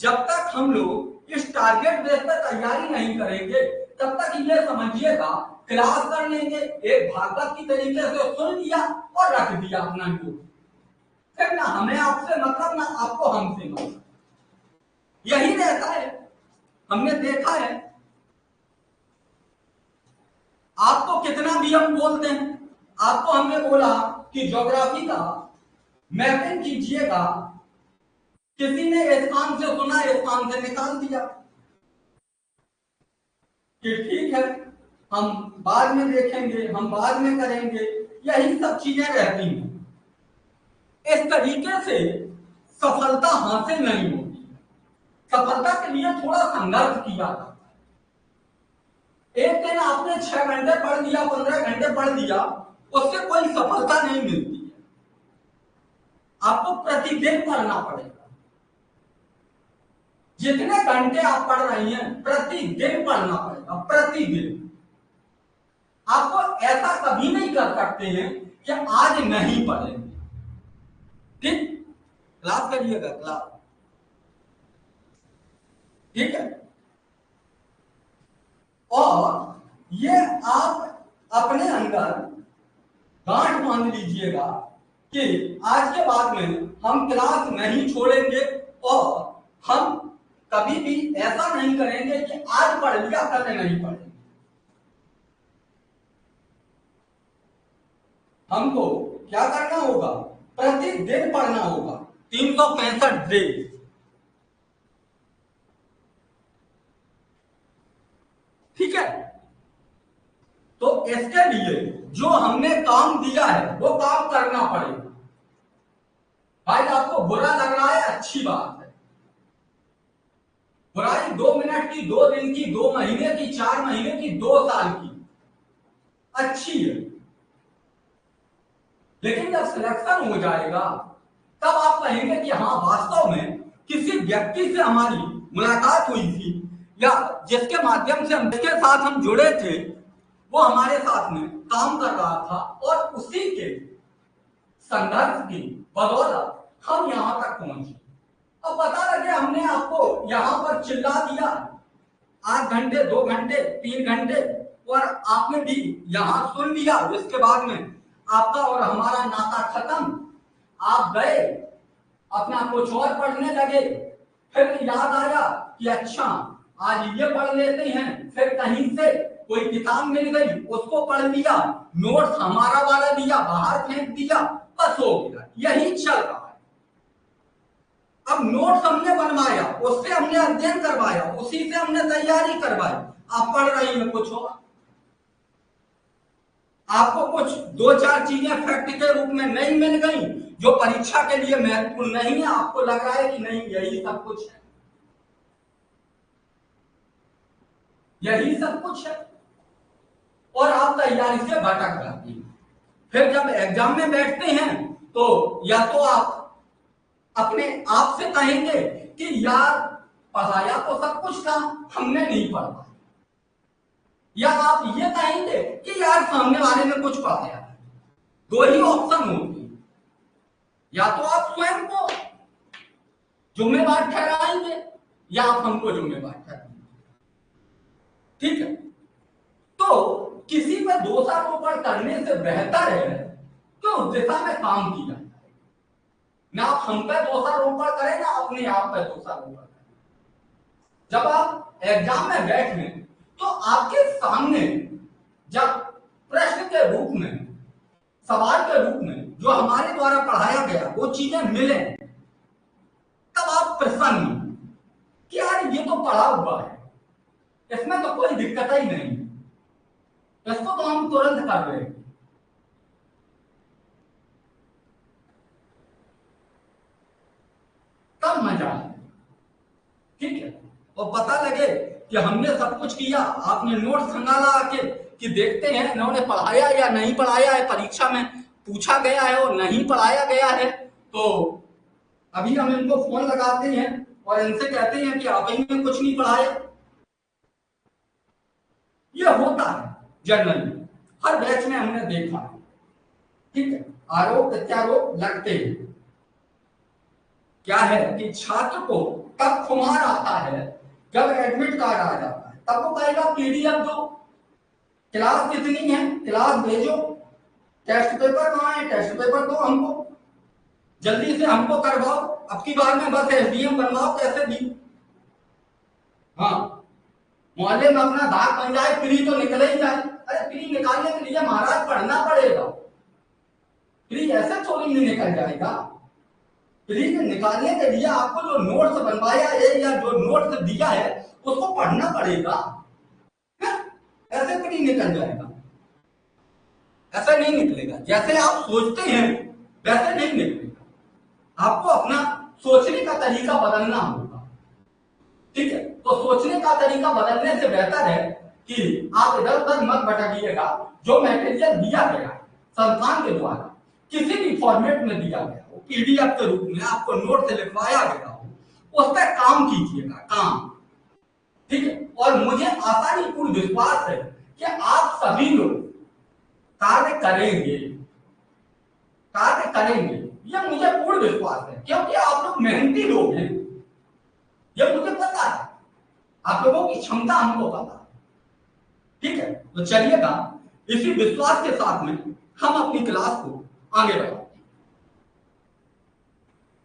जब तक हम लोग इस टारगेट बेस पर तैयारी नहीं करेंगे तब तक ये समझिएगा क्लास कर लेंगे, एक भागवत की तरीके से सुन लिया और रख दिया अपना नोट, फिर ना हमें आपसे मतलब ना आपको हमसे मतलब, यही रहता है। हमने देखा है, आपको कितना भी हम बोलते हैं, आपको हमने बोला कि ज्योग्राफी का मैपिंग कीजिएगा, किसी ने स्थान से सुना, स्थान से निकाल दिया कि ठीक है हम बाद में देखेंगे, हम बाद में करेंगे, यही सब चीजें रहती हैं। इस तरीके से सफलता हासिल नहीं होती। सफलता के लिए थोड़ा संघर्ष किया जाता है। एक दिन आपने 6 घंटे पढ़ लिया, 15 घंटे पढ़ लिया, उससे कोई सफलता नहीं मिलती है। आपको प्रतिदिन पढ़ना पड़ेगा। जितने घंटे आप पढ़ रही हैं प्रतिदिन पढ़ना पड़ेगा, प्रतिदिन। आपको ऐसा कभी नहीं कर सकते हैं कि आज नहीं पढ़ेंगे। ठीक, क्लास करिएगा, क्लास, ठीक है। और ये आप अपने अंदर गांठ बांध लीजिएगा कि आज के बाद में हम क्लास नहीं छोड़ेंगे और हम कभी भी ऐसा नहीं करेंगे कि आज पढ़ लिया कल नहीं पढ़ेंगे। हमको क्या करना होगा? प्रतिदिन पढ़ना होगा, 365 दिन। ठीक है, तो इसके लिए जो हमने काम दिया है वो काम करना पड़ेगा। भाई आपको बुरा लग रहा है, अच्छी बात है। बुराई 2 मिनट की, 2 दिन की, 2 महीने की, 4 महीने की, 2 साल की अच्छी है, लेकिन जब सिलेक्शन हो जाएगा तब आप कहेंगे कि हाँ वास्तव में किसी व्यक्ति से हमारी मुलाकात हुई थी या जिसके माध्यम से हम जिसके साथ हम जुड़े थे वो हमारे साथ में काम कर रहा था और उसी के संघर्ष की बदौलत हम यहां तक पहुंचे। अब पता लगे हमने आपको यहां पर चिल्ला दिया 8 घंटे, 2 घंटे, 3 घंटे, और आपने भी यहां सुन लिया, जिसके बाद में आपका और हमारा नाता खत्म। आप गए अपना कुछ और पढ़ने लगे, फिर याद आया कि अच्छा आज ये पढ़ लेते हैं, फिर कहीं से कोई किताब मिल गई उसको पढ़ लिया, नोट्स हमारा वाला दिया बाहर फेंक दिया, बस हो गया। यही चल रहा है। अब नोट्स हमने बनवाया, उससे हमने अध्ययन करवाया, उसी से हमने तैयारी करवाई, आप पढ़ रही हैं कुछ और। आपको कुछ 2-4 चीजें फैक्ट के रूप में नहीं मिल गई जो परीक्षा के लिए महत्वपूर्ण नहीं है, आपको लग रहा है कि नहीं यही सब कुछ है, यही सब कुछ है, और आप तैयारी से भटक जाती हैं। फिर जब एग्जाम में बैठते हैं तो या तो आप अपने आप से कहेंगे कि यार पढ़ाया तो सब कुछ था, हमने नहीं पढ़ा, या आप ये कहेंगे कि यार सामने वाले ने कुछ पढ़ाया। दो ही ऑप्शन होंगे, या तो आप स्वयं को जिम्मेवार ठहराएंगे या आप हमको जिम्मेवार ठहराएंगे। ठीक है, तो किसी पर दोषारोपण करने से बेहतर है कि उस दिशा में काम किया जाए। ना आप हम पे दोषारोपण करें ना अपने आप पे दोषारोपण करें। जब आप एग्जाम में बैठे तो आपके सामने जब प्रश्न के रूप में, सवाल के रूप में जो हमारे द्वारा पढ़ाया गया वो चीजें मिले, तब आप प्रसन्न कि यार ये तो पढ़ा हुआ है, इसमें तो कोई दिक्कत ही नहीं, इसको तो हम तुरंत कर रहे हैं। तब मजा है। ठीक है, और पता लगे कि हमने सब कुछ किया, आपने नोट संभाला आके कि देखते हैं इन्होंने पढ़ाया या नहीं पढ़ाया है, परीक्षा में पूछा गया है और नहीं पढ़ाया गया है, तो अभी हम इनको फोन लगाते हैं और इनसे कहते हैं कि आप ही ने कुछ नहीं पढ़ाया। ये होता है जनरली, हर बैच में हमने देखा है। ठीक है, आरोप प्रत्यारोप लगते हैं। क्या है कि छात्र को तब खुमार आता है जब एडमिट कार्ड आ जाता है, तब वो कहेगा पीडीएफ दो, क्लास कितनी है, क्लास भेजो, टेस्ट पेपर कहाँ है, टेस्ट पेपर दो हमको, जल्दी से हमको करवाओ, अब की बार में बस एसडीएम बनवाओ, कैसे भी। हाँ, मोहल्ले में अपना दाग बन जाए, फ्री तो निकल ही जाए। अरे फ्री निकालने के लिए महाराज पढ़ना पड़ेगा, फ्री ऐसे थोड़ी नहीं निकल जाएगा। फ्री निकालने के लिए आपको जो नोट्स बनवाया है या जो नोट्स दिया है उसको पढ़ना पड़ेगा, ऐसे फ्री निकल जाएगा, ऐसा नहीं निकलेगा। जैसे आप सोचते हैं वैसे नहीं निकलेगा, आपको अपना सोचने का तरीका बदलना होगा। ठीक है, तो सोचने का तरीका बदलने से बेहतर है कि आप इधर उधर मत भटकिएगा। जो मटेरियल दिया गया है संस्थान के द्वारा, किसी भी फॉर्मेट में दिया गया हो, पीडीएफ के रूप में आपको नोट से लिखवाया गया हो, उस पर काम कीजिएगा, काम। ठीक है, और मुझे आसानी पूर्ण विश्वास है कि आप सभी लोग कार्य करेंगे, कार्य करेंगे, ये मुझे पूर्ण विश्वास है, क्योंकि आप लोग मेहनती लोग हैं, ये मुझे पता है, आप लोगों की क्षमता हमको पता है। ठीक है, तो चलिएगा इसी विश्वास के साथ में हम अपनी क्लास को आगे बढ़ाएं।